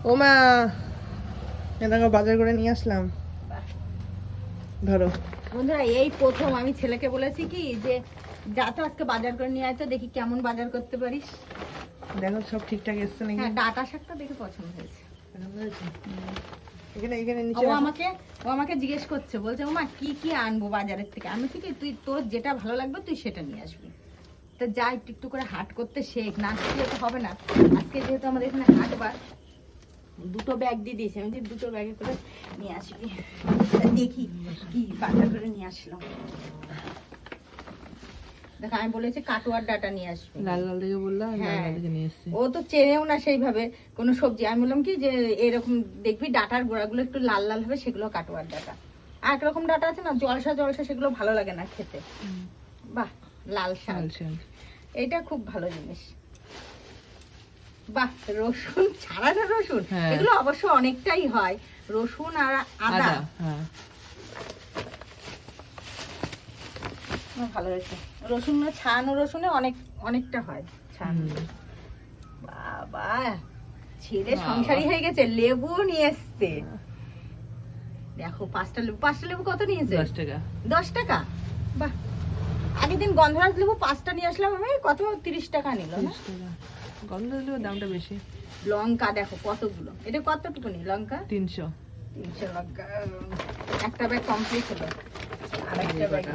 ও মা, দেখো বাজার করে নিয়ে আসলাম। ধরো বন্ধুরা, এই প্রথম আমি ছেলেকে বলেছি কি যে যা তো আজকে বাজার করে নিয়ে আয়, তো দেখি কেমন বাজার করতে পারিস। দেখো সব ঠিকঠাক এসছে নাকি? হ্যাঁ, ডাটা শাকটা দেখে পছন্দ হয়েছে। এখানে এখানে নিচে ও আমাকে জিজ্ঞেস করছে, বলছে ও মা কি কি আনবো বাজারের থেকে। আমি ঠিক তুই তোর যেটা ভালো লাগবে তুই সেটা নিয়ে আসবি। তো যা একটু একটু করে হাট করতে শেখ, না শিখলে তো হবে না। আজকে যেহেতু আমাদের এখানে হাট বার, দুটো ব্যাগ দিয়ে দিয়েছে, আমি যে দুটো ব্যাগে করে নিয়ে আসবি। দেখি কি বাজার করে নিয়ে আসলাম। দেখ, আমি বলেছি কাটোয়ার ডাটা নিয়ে আসবি। লাল লাল দেখে বললাম, লাল হ্যাঁ, লাল দেখে নিয়ে এসেছি। ও তো চেনেও না সেইভাবে কোনো সবজি। আমি বললাম কি যে এরকম দেখবি ডাটার গোড়াগুলো একটু লাল লাল হবে, সেগুলো কাটোয়ার ডাটা। আর একরকম ডাটা আছে না জলসা জলসা, সেগুলো ভালো লাগে না খেতে। বাহ, লাল শাক, এটা খুব ভালো জিনিস। বাহ, রসুন ছাড়াটা রসুন, এগুলো অবশ্য অনেকটাই হয়। রসুন আর আদা, ভালো হয়েছে। রসুন ছাড়ানো রসুনে অনেকটা হয় ছাড়ানো। বাবা, ছেলে সংসারী হয়ে গেছে। লেবু নিয়ে এসছে দেখো, 5টা লেবু কত নিয়েছে? 10 টাকা। 10 টাকা? বাহ, আগের দিন গন্ধরাজ লেবু 5টা নিয়ে আসলাম আমি, কত 30 টাকা নিল না? গন্ধরাজ লেবুর দামটা বেশি। লঙ্কা দেখো কতগুলো, এটা কতটুকু নি লঙ্কা? 300 লঙ্কা। একটা ব্যাগ কমপ্লিট হলো, আরেকটা ব্যাগ